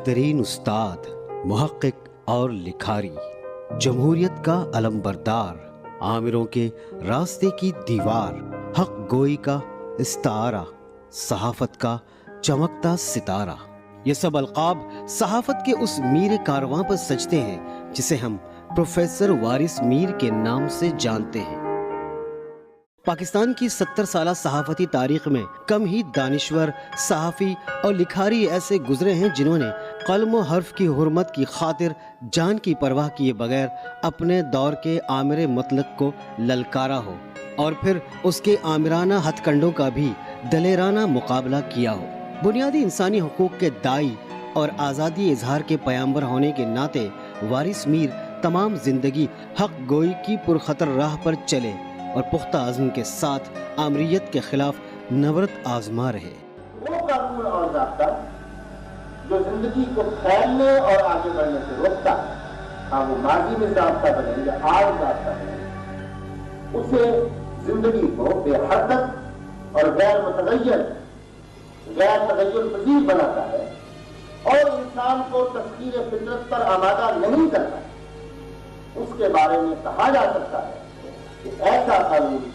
بہترین استاد، محقق اور لکھاری، جمہوریت کا علمبردار، عامروں کے راستے کی دیوار، حق گوئی کا استعارہ، صحافت کا چمکتا ستارہ، یہ سب القاب صحافت کے اس میر کارواں پر سجتے ہیں جسے ہم پروفیسر وارث میر کے نام سے جانتے ہیں۔ پاکستان کی 70 سالہ صحافتی تاریخ میں کم ہی دانشور، صحافی اور لکھاری ایسے گزرے ہیں جنہوں نے قلم و حرف کی حرمت کی خاطر جان کی پرواہ کیے بغیر اپنے دور کے آمر مطلق کو للکارا ہو اور پھر اس کے آمرانہ ہتھ کنڈوں کا بھی دلیرانہ مقابلہ کیا ہو۔ بنیادی انسانی حقوق کے داعی اور آزادی اظہار کے پیامبر ہونے کے ناطے وارث میر تمام زندگی حق گوئی کی پرخطر راہ پر چلے اور پختہ عزم کے ساتھ آمریت کے خلاف نبرد آزما رہے۔ وہ قانون اور ضابطہ جو زندگی کو پھیلنے اور آگے بڑھنے سے روکتا ہے، ہاں وہ ماضی میں ضابطہ بنے یا آج ضابطہ بنے، اسے زندگی کو بے حرکت اور غیر متغیر، غیر تغیر پذیر بناتا ہے اور انسان کو تسخیر فطرت پر آمادہ نہیں کرتا۔ اس کے بارے میں کہا جا سکتا ہے کہ ایسا قانون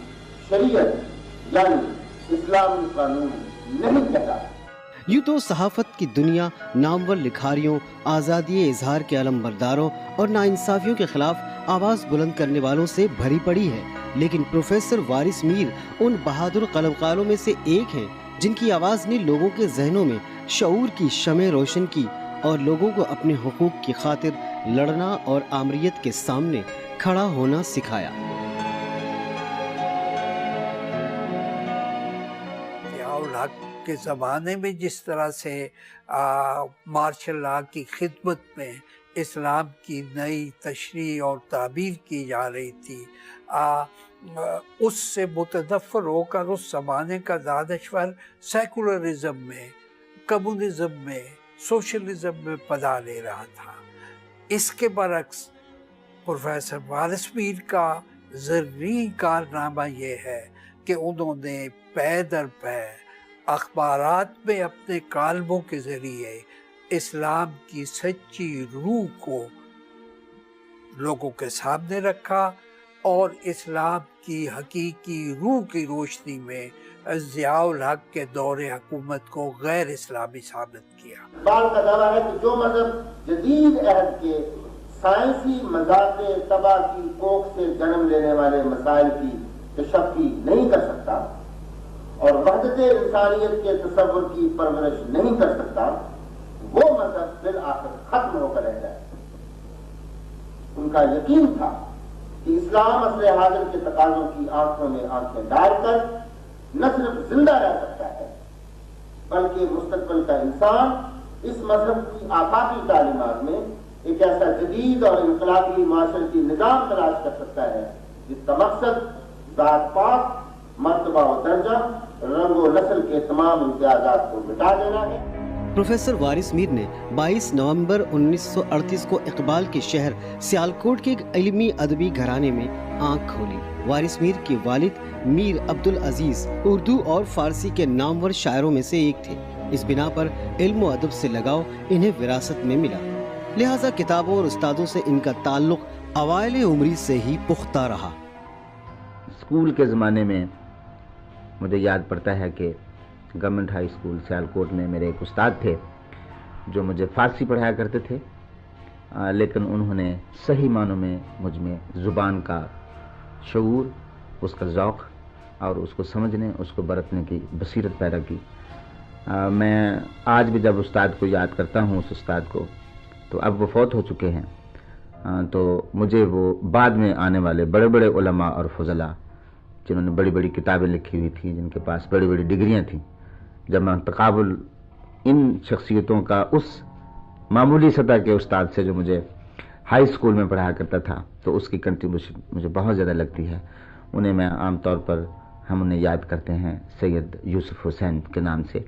شریعت یعنی اسلامی قانون نہیں کہتا۔ یوں تو صحافت کی دنیا نامور لکھاریوں، آزادی اظہار کے علمبرداروں اور ناانصافیوں کے خلاف آواز بلند کرنے والوں سے بھری پڑی ہے، لیکن پروفیسر وارث میر ان بہادر قلمکاروں میں سے ایک ہیں جن کی آواز نے لوگوں کے ذہنوں میں شعور کی شمع روشن کی اور لوگوں کو اپنے حقوق کی خاطر لڑنا اور آمریت کے سامنے کھڑا ہونا سکھایا۔ کے زمانے میں جس طرح سے مارشل لا کی خدمت میں اسلام کی نئی تشریح اور تعبیر کی جا رہی تھی، اس سے متنفر ہو کر اس زمانے کا دانشور سیکولرزم میں، کمیونزم میں، سوشلزم میں پناہ لے رہا تھا۔ اس کے برعکس پروفیسر وارث میر کا زرعی کارنامہ یہ ہے کہ انہوں نے پے در پے اخبارات میں اپنے کالموں کے ذریعے اسلام کی سچی روح کو لوگوں کے سامنے رکھا اور اسلام کی حقیقی روح کی روشنی میں ضیاء الحق کے دور حکومت کو غیر اسلامی ثابت کیا۔ بال کا دعویٰ ہے کہ جو مذہب جدید عہد کے سائنسی مذاق طبع کی کوکھ سے جنم لینے والے مسائل کی تشفی نہیں کر سکتا اور وحدت انسانیت کے تصور کی پرورش نہیں کر سکتا، وہ مذہب بالآخر ختم ہو کر رہ جائے۔ ان کا یقین تھا کہ اسلام عصر حاضر کے تقاضوں کی آنکھوں میں آنکھیں ڈال کر نہ صرف زندہ رہ سکتا ہے بلکہ مستقبل کا انسان اس مذہب کی آفاقی تعلیمات میں ایک ایسا جدید اور انقلابی معاشرتی نظام تلاش کر سکتا ہے جس کا مقصد ذات پاک، مرتبہ و درجہ، رنگ و نسل کے تمام امتیازات کو مٹا دینا ہے۔ پروفیسر وارث میر نے 22 نومبر 1938 کو اقبال کے شہر سیالکوٹ کے ایک علمی ادبی گھرانے میں آنکھ کھولی۔ وارث میر کے والد میر عبدالعزیز اردو اور فارسی کے نامور شاعروں میں سے ایک تھے۔ اس بنا پر علم و ادب سے لگاؤ انہیں وراثت میں ملا، لہٰذا کتابوں اور استادوں سے ان کا تعلق اوائل عمری سے ہی پختہ رہا۔ اسکول کے زمانے میں مجھے یاد پڑتا ہے کہ گورنمنٹ ہائی اسکول سیالکوٹ میں میرے ایک استاد تھے جو مجھے فارسی پڑھایا کرتے تھے، لیکن انہوں نے صحیح معنوں میں مجھ میں زبان کا شعور، اس کا ذوق اور اس کو سمجھنے، اس کو برتنے کی بصیرت پیدا کی۔ میں آج بھی جب استاد کو یاد کرتا ہوں، اس استاد کو، تو اب وہ فوت ہو چکے ہیں، تو مجھے وہ بعد میں آنے والے بڑے بڑے علماء اور فضلاء جنہوں نے بڑی بڑی کتابیں لکھی ہوئی تھیں، جن کے پاس بڑی بڑی ڈگریاں تھیں، جب میں تقابل ان شخصیتوں کا اس معمولی سطح کے استاد سے جو مجھے ہائی اسکول میں پڑھایا کرتا تھا، تو اس کی کنٹریبیوشن مجھے بہت زیادہ لگتی ہے۔ انہیں میں عام طور پر ہم انہیں یاد کرتے ہیں سید یوسف حسین کے نام سے۔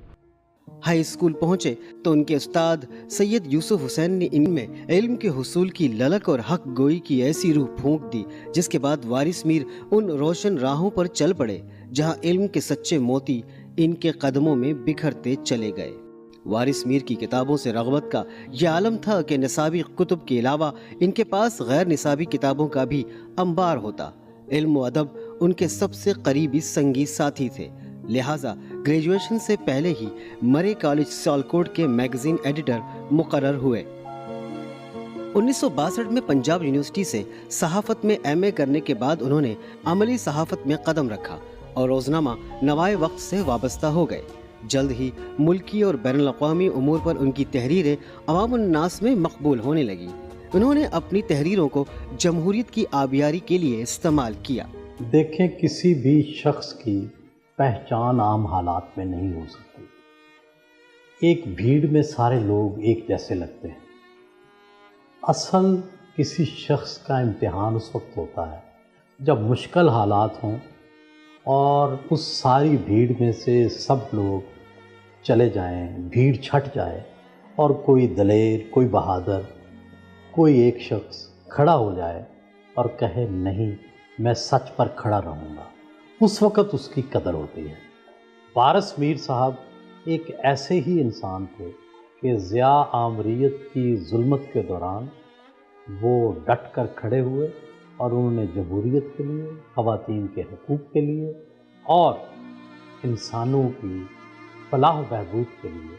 ہائی اسکول پہنچے تو ان کے استاد سید یوسف حسین نے ان میں علم کے حصول کی للک اور حق گوئی کی ایسی روح پھونک دی جس کے بعد وارث میر ان روشن راہوں پر چل پڑے جہاں علم کے سچے موتی ان کے قدموں میں بکھرتے چلے گئے۔ وارث میر کی کتابوں سے رغبت کا یہ عالم تھا کہ نصابی کتب کے علاوہ ان کے پاس غیر نصابی کتابوں کا بھی انبار ہوتا۔ علم و ادب ان کے سب سے قریبی سنگی ساتھی تھے، لہٰذا گریجویشن سے پہلے ہی مرے کالج سیالکوٹ کے میگزین ایڈیٹر مقرر ہوئے۔ 1962 میں پنجاب یونیورسٹی سے صحافت میں ایم اے کرنے کے بعد انہوں نے عملی صحافت میں قدم رکھا اور روزنامہ نوائے وقت سے وابستہ ہو گئے۔ جلد ہی ملکی اور بین الاقوامی امور پر ان کی تحریریں عوام الناس میں مقبول ہونے لگی۔ انہوں نے اپنی تحریروں کو جمہوریت کی آبیاری کے لیے استعمال کیا۔ دیکھیں، کسی بھی شخص کی پہچان عام حالات میں نہیں ہو سکتی۔ ایک بھیڑ میں سارے لوگ ایک جیسے لگتے ہیں۔ اصل کسی شخص کا امتحان اس وقت ہوتا ہے جب مشکل حالات ہوں اور اس ساری بھیڑ میں سے سب لوگ چلے جائیں، بھیڑ چھٹ جائے اور کوئی دلیر، کوئی بہادر، کوئی ایک شخص کھڑا ہو جائے اور کہے نہیں، میں سچ پر کھڑا رہوں گا، اس وقت اس کی قدر ہوتی ہے۔ وارث میر صاحب ایک ایسے ہی انسان تھے کہ ضیاء آمریت کی ظلمت کے دوران وہ ڈٹ کر کھڑے ہوئے اور انہوں نے جمہوریت کے لیے، خواتین کے حقوق کے لیے اور انسانوں کی فلاح و بہبود کے لیے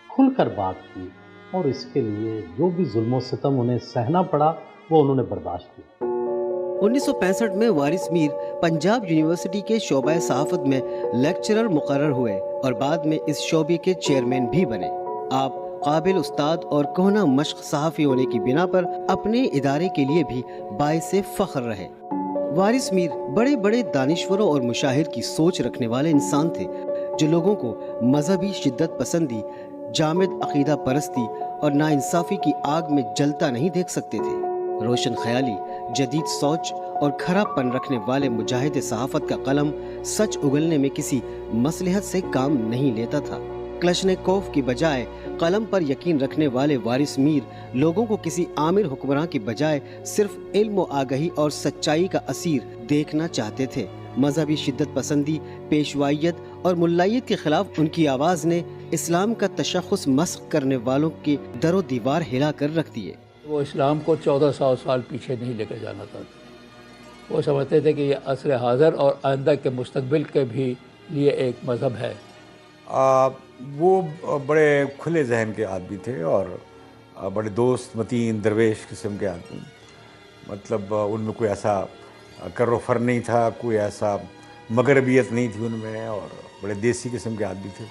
کھل کر بات کی، اور اس کے لیے جو بھی ظلم و ستم انہیں سہنا پڑا وہ انہوں نے برداشت کیا۔ 1965 میں وارث میر پنجاب یونیورسٹی کے شعبہ صحافت میں لیکچرر مقرر ہوئے اور بعد میں اس شعبے کے چیئرمین بھی بنے۔ آپ قابل استاد اور کہنہ مشق صحافی ہونے کی بنا پر اپنے ادارے کے لیے بھی باعث فخر رہے۔ وارث میر بڑے بڑے دانشوروں اور مشاہیر کی سوچ رکھنے والے انسان تھے جو لوگوں کو مذہبی شدت پسندی، جامد عقیدہ پرستی اور ناانصافی کی آگ میں جلتا نہیں دیکھ سکتے تھے۔ روشن خیالی، جدید سوچ اور کھرا پن رکھنے والے مجاہد صحافت کا قلم سچ اگلنے میں کسی مصلحت سے کام نہیں لیتا تھا۔ کلشنکوف کی بجائے قلم پر یقین رکھنے والے وارث میر لوگوں کو کسی عامر حکمراں کی بجائے صرف علم و آگہی اور سچائی کا اسیر دیکھنا چاہتے تھے۔ مذہبی شدت پسندی، پیشوائیت اور ملائیت کے خلاف ان کی آواز نے اسلام کا تشخص مسخ کرنے والوں کی در و دیوار ہلا کر رکھ دیے۔ وہ اسلام کو 1400 سال پیچھے نہیں لے کر جانا چاہتے۔ وہ سمجھتے تھے کہ یہ عصر حاضر اور آئندہ کے مستقبل کے بھی لیے ایک مذہب ہے۔ وہ بڑے کھلے ذہن کے آدمی تھے اور بڑے دوست متین درویش قسم کے آدمی، مطلب ان میں کوئی ایسا کر و فر نہیں تھا، کوئی ایسا مغربیت نہیں تھی ان میں، اور بڑے دیسی قسم کے آدمی تھے۔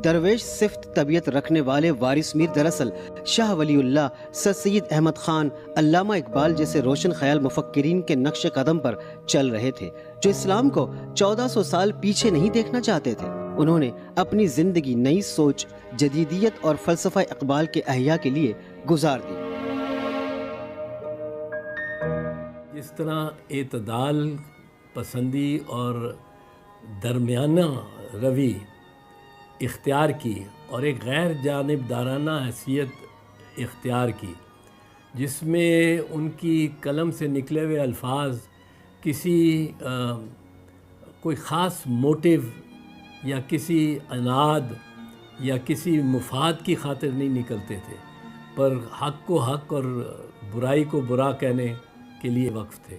درویش صفت طبیعت رکھنے والے وارث میر دراصل شاہ ولی اللہ، سر سید احمد خان، علامہ اقبال جیسے روشن خیال مفکرین کے نقش قدم پر چل رہے تھے جو اسلام کو 1400 سال پیچھے نہیں دیکھنا چاہتے تھے۔ انہوں نے اپنی زندگی نئی سوچ، جدیدیت اور فلسفہ اقبال کے احیاء کے لیے گزار دی۔ جس طرح اعتدال پسندی اور درمیانہ روی اختیار کی اور ایک غیر جانبدارانہ حیثیت اختیار کی، جس میں ان کی قلم سے نکلے ہوئے الفاظ کسی کوئی خاص موٹیو یا کسی اناد یا کسی مفاد کی خاطر نہیں نکلتے تھے، پر حق کو حق اور برائی کو برا کہنے کے لیے وقف تھے۔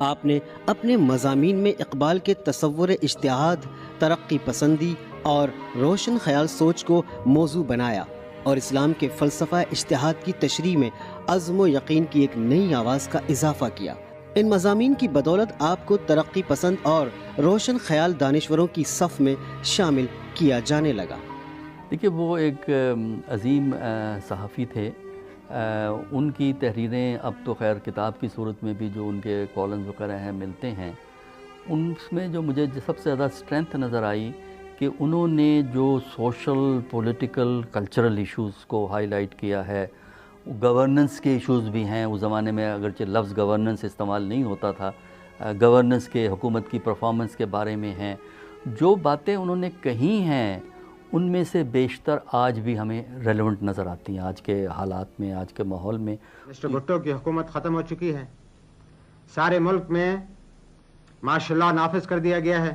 آپ نے اپنے مضامین میں اقبال کے تصور اجتہاد، ترقی پسندی اور روشن خیال سوچ کو موضوع بنایا اور اسلام کے فلسفہ اجتہاد کی تشریح میں عزم و یقین کی ایک نئی آواز کا اضافہ کیا۔ ان مضامین کی بدولت آپ کو ترقی پسند اور روشن خیال دانشوروں کی صف میں شامل کیا جانے لگا۔ دیکھیے، وہ ایک عظیم صحافی تھے۔ ان کی تحریریں اب تو خیر کتاب کی صورت میں بھی جو ان کے کالمز وغیرہ ہیں ملتے ہیں، ان میں جو مجھے سب سے زیادہ اسٹرینتھ نظر آئی کہ انہوں نے جو سوشل، پولیٹیکل، کلچرل ایشوز کو ہائی لائٹ کیا ہے۔ گورننس کے ایشوز بھی ہیں، اس زمانے میں اگرچہ لفظ گورننس استعمال نہیں ہوتا تھا، گورننس کے، حکومت کی پرفارمنس کے بارے میں ہیں۔ جو باتیں انہوں نے کہی ہیں ان میں سے بیشتر آج بھی ہمیں ریلیونٹ نظر آتی ہیں آج کے حالات میں، آج کے ماحول میں۔ مسٹر بھٹو کی حکومت ختم ہو چکی ہے، سارے ملک میں ماشاء اللہ نافذ کر دیا گیا ہے،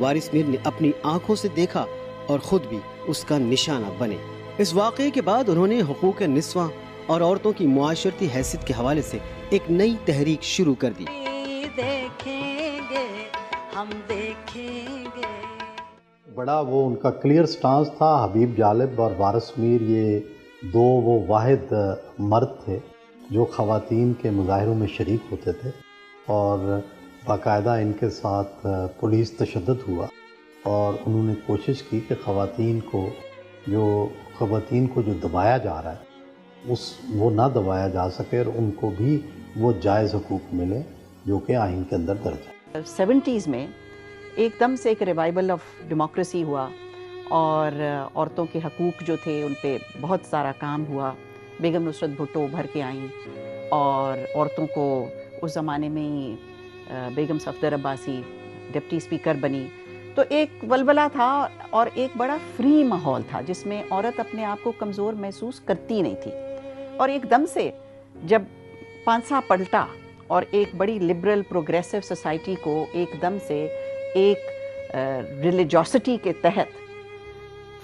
وارث میر نے اپنی آنکھوں سے دیکھا اور خود بھی اس کا نشانہ بنے۔ اس واقعے کے بعد انہوں نے حقوق نسواں اور عورتوں کی معاشرتی حیثیت کے حوالے سے ایک نئی تحریک شروع کر دی۔ دیکھیں گے ہم دیکھیں گے۔ بڑا وہ ان کا کلیئر سٹانس تھا۔ حبیب جالب اور وارث میر یہ دو وہ واحد مرد تھے جو خواتین کے مظاہروں میں شریک ہوتے تھے، اور باقاعدہ ان کے ساتھ پولیس تشدد ہوا، اور انہوں نے کوشش کی کہ خواتین کو جو دبایا جا رہا ہے وہ نہ دبایا جا سکے، اور ان کو بھی وہ جائز حقوق ملے جو کہ آئین کے اندر درج ہے۔ 70s میں ایک دم سے ایک ریوائول آف ڈیموکریسی ہوا، اور عورتوں کے حقوق جو تھے ان پہ بہت سارا کام ہوا۔ بیگم نصرت بھٹو ابھر کے آئیں، اور عورتوں کو اس زمانے میں ہی بیگم صفدر عباسی ڈپٹی اسپیکر بنی، تو ایک ولولہ تھا اور ایک بڑا فری ماحول تھا جس میں عورت اپنے آپ کو کمزور محسوس کرتی نہیں تھی۔ اور ایک دم سے جب پانسا پلٹا اور ایک بڑی لبرل پروگریسو سوسائٹی کو ایک دم سے ایک ریلیجوسٹی کے تحت،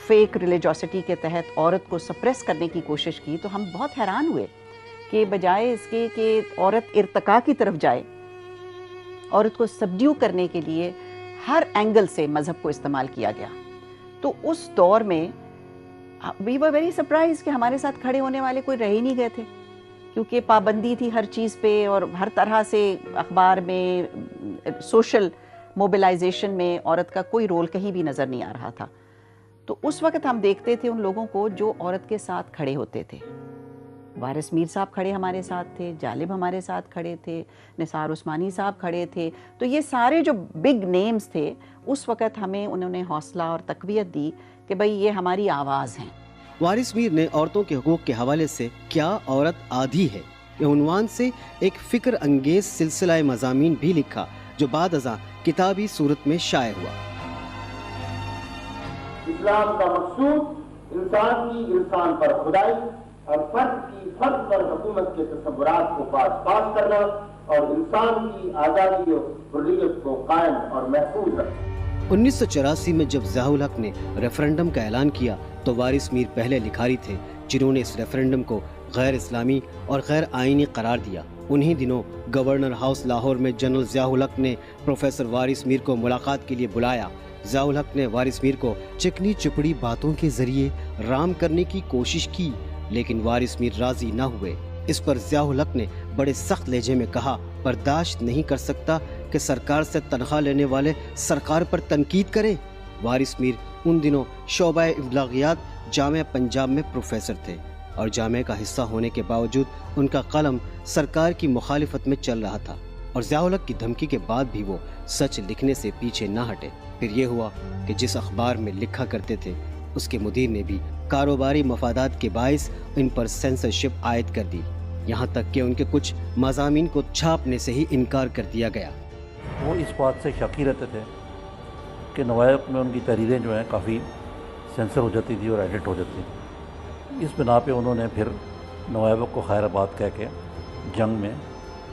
فیک ریلیجوسٹی کے تحت عورت کو سپریس کرنے کی کوشش کی، تو ہم بہت حیران ہوئے کہ بجائے اس کے کہ عورت ارتقاء کی طرف جائے، عورت کو سبڈیو کرنے کے لیے ہر اینگل سے مذہب کو استعمال کیا گیا۔ تو اس دور میں وی ور ویری سرپرائز کہ ہمارے ساتھ کھڑے ہونے والے کوئی رہ ہی نہیں گئے تھے، کیونکہ پابندی تھی ہر چیز پہ، اور ہر طرح سے اخبار میں، سوشل موبلائزیشن میں عورت کا کوئی رول کہیں بھی نظر نہیں آ رہا تھا۔ تو اس وقت ہم دیکھتے تھے ان لوگوں کو جو عورت کے ساتھ کھڑے ہوتے تھے۔ وارث میر صاحب کھڑے ہمارے ساتھ تھے، جالب ہمارے ساتھ کھڑے تھے، نثار عثمانی صاحب کھڑے تھے، تو یہ سارے جو بگ نیمز تھے اس وقت ہمیں انہوں نے حوصلہ اور تقویت دی کہ بھئی یہ ہماری آواز ہیں۔ وارث میر نے عورتوں کے حقوق کے حوالے سے کیا عورت آدھی ہے کے عنوان سے ایک فکر انگیز سلسلہ مضامین بھی لکھا جو بعد ازاں کتابی صورت میں شائع ہوا۔ اسلام کا مقصود انسان کی انسان پر خدائی اور فرد کی فرد پر حکومت کے تصورات کو پاس کرنا، اور انسان کی آزادی اور حریت کو قائم اور محفوظ رکھنا۔ 1984 میں جب ضیاء الحق نے ریفرنڈم کا اعلان کیا تو وارث میر پہلے لکھاری تھے جنہوں نے اس ریفرنڈم کو غیر اسلامی اور غیر آئینی قرار دیا۔ انہی دنوں گورنر ہاؤس لاہور میں جنرل ضیاء الحق نے پروفیسر وارث میر کو ملاقات کے لیے بلایا۔ ضیاء الحق نے وارث میر کو چکنی چپڑی باتوں کے ذریعے رام کرنے کی کوشش کی، لیکن وارث میر راضی نہ ہوئے۔ اس پر ضیاء الحق نے بڑے سخت لہجے میں کہا، برداشت نہیں کر سکتا کہ سرکار سے تنخواہ لینے والے سرکار پر تنقید کریں۔ وارث میر ان دنوں شعبہ ابلاغیات جامعہ پنجاب میں پروفیسر تھے، اور جامعہ کا حصہ ہونے کے باوجود ان کا قلم سرکار کی مخالفت میں چل رہا تھا، اور ضیاء الحق کی دھمکی کے بعد بھی وہ سچ لکھنے سے پیچھے نہ ہٹے۔ پھر یہ ہوا کہ جس اخبار میں لکھا کرتے تھے اس کے مدیر نے بھی کاروباری مفادات کے باعث ان پر سینسرشپ عائد کر دی، یہاں تک کہ ان کے کچھ مضامین کو چھاپنے سے ہی انکار کر دیا گیا۔ وہ اس بات سے شاکی رہتے تھے کہ نوائب میں ان کی تحریریں جو ہیں کافی سینسر ہو جاتی تھی اور ایڈٹ ہو جاتی تھی۔ اس بنا پہ انہوں نے پھر نوائب کو خیر آباد کہہ کے جنگ میں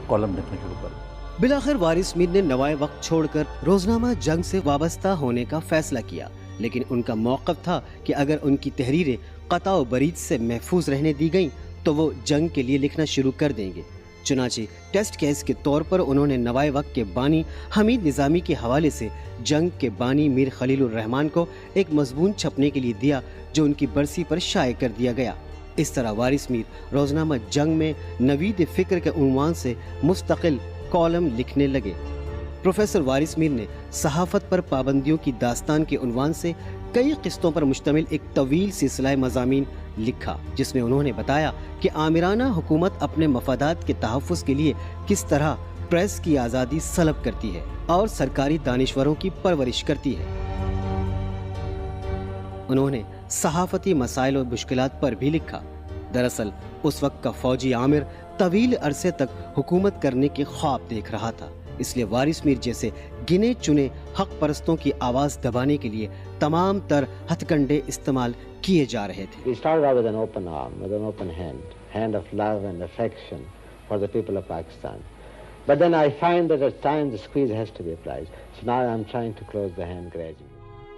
کالم لکھنے شروع کر۔ بلاخر وارث میر نے نوائے وقت چھوڑ کر روزنامہ جنگ سے وابستہ ہونے کا فیصلہ کیا، لیکن ان کا موقف تھا کہ اگر ان کی تحریریں قطع و برید سے محفوظ رہنے دی گئیں تو وہ جنگ کے لیے لکھنا شروع کر دیں گے۔ چنانچہ ٹیسٹ کیس کے طور پر انہوں نے نوائے وقت کے بانی حمید نظامی کے حوالے سے جنگ کے بانی میر خلیل الرحمن کو ایک مضمون چھپنے کے لیے دیا جو ان کی برسی پر شائع کر دیا گیا۔ اس طرح وارث میر روزنامہ جنگ میں نوید فکر کے عنوان سے مستقل کالم لکھنے لگے۔ پروفیسر وارث میر نے صحافت پر پابندیوں کی داستان کے عنوان سے کئی قسطوں پر مشتمل ایک طویل سلسلہ مضامین لکھا، جس میں انہوں نے بتایا کہ آمرانہ حکومت اپنے مفادات کے تحفظ کے لیے کس طرح پریس کی آزادی سلب کرتی ہے اور سرکاری دانشوروں کی پرورش کرتی ہے۔ انہوں نے صحافتی مسائل اور مشکلات پر بھی لکھا۔ دراصل اس وقت کا فوجی عامر طویل عرصے تک حکومت کرنے کے خواب دیکھ رہا تھا، اس لیے وارث میر جیسے گنے چنے حق پرستوں کی آواز دبانے کے لیے تمام تر ہتھ کنڈے استعمال کیے جا رہے تھے۔ We started out with an open arm, with an open hand of love and affection for the people of Pakistan. But then I find that at times the squeeze has to be applied. So now I'm trying to close the hand gradually.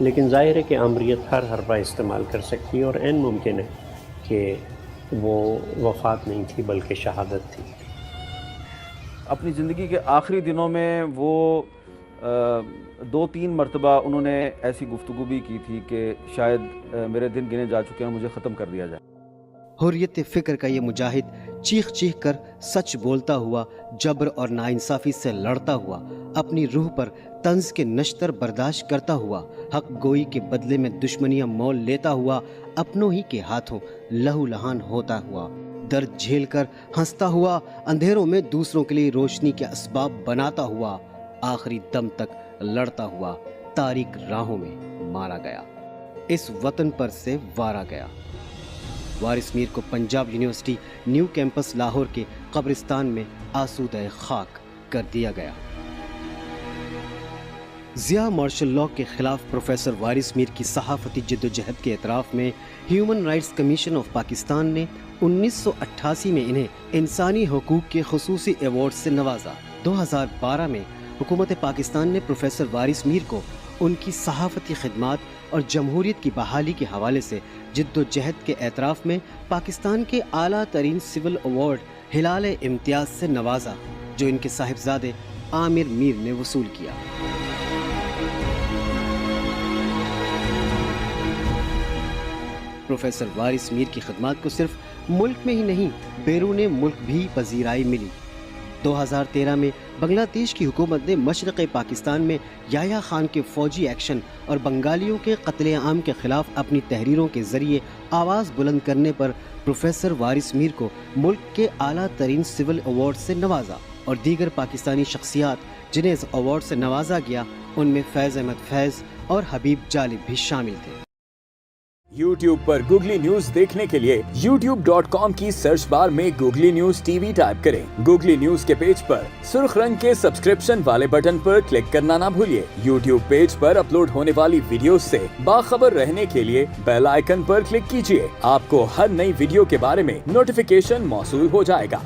لیکن ظاہر ہے کہ آمریت ہر حربہ استعمال کر سکتی ہے اور عین ممکن ہے کہ وہ وفات نہیں تھی بلکہ شہادت تھی۔ اپنی زندگی کے آخری دنوں میں وہ 2-3 مرتبہ انہوں نے ایسی گفتگو بھی کی تھی کہ شاید میرے دن گنے جا چکے ہیں، مجھے ختم کر دیا جائے۔ حریت فکر کا یہ مجاہد چیخ چیخ کر سچ بولتا ہوا، جبر اور ناانصافی سے لڑتا ہوا، اپنی روح پر طنز کے نشتر برداشت کرتا ہوا، حق گوئی کے بدلے میں دشمنیاں مول لیتا ہوا، اپنوں ہی کے ہاتھوں لہو لہان ہوتا ہوا، درد جھیل کر ہنستا ہوا، اندھیروں میں دوسروں کے لیے روشنی کے اسباب بناتا ہوا، آخری دم تک لڑتا ہوا تاریک راہوں میں مارا گیا، اس وطن پر سے وارا گیا۔ وارث میر کو Punjab university new campus Lahore کے قبرستان میں آسودہ خاک کر دیا گیا۔ ضیاء مارشل لاء کے خلاف پروفیسر وارث میر کی صحافتی جدوجہد کے اعتراف میں human rights commission of Pakistan نے 1988 میں انہیں انسانی حقوق کے خصوصی ایوارڈ سے نوازا۔ 2012 میں حکومت پاکستان نے پروفیسر وارث میر کو ان کی صحافتی خدمات اور جمہوریت کی بحالی کے حوالے سے جد و جہد کے اعتراف میں پاکستان کے اعلیٰ ترین سول ایوارڈ ہلال امتیاز سے نوازا، جو ان کے صاحبزادے عامر میر نے وصول کیا۔ پروفیسر وارث میر کی خدمات کو صرف ملک میں ہی نہیں بیرون ملک بھی پذیرائی ملی۔ 2013 میں بنگلہ دیش کی حکومت نے مشرق پاکستان میں یحییٰ خان کے فوجی ایکشن اور بنگالیوں کے قتل عام کے خلاف اپنی تحریروں کے ذریعے آواز بلند کرنے پر پروفیسر وارث میر کو ملک کے اعلیٰ ترین سول ایوارڈ سے نوازا، اور دیگر پاکستانی شخصیات جنہیں اس ایوارڈ سے نوازا گیا ان میں فیض احمد فیض اور حبیب جالب بھی شامل تھے۔ یوٹیوب پر گوگلی نیوز دیکھنے کے لیے youtube.com کی سرچ بار میں googly news T V type کریں۔ گوگلی نیوز کے پیج پر سرخ رنگ کے سبسکرپشن والے بٹن پر کلک کرنا نہ بھولیے۔ یوٹیوب پیج پر اپلوڈ ہونے والی ویڈیوز سے باخبر رہنے کے لیے بیل آئیکن پر کلک کیجیے۔ آپ کو ہر نئی ویڈیو کے بارے میں نوٹیفیکیشن موصول ہو جائے گا۔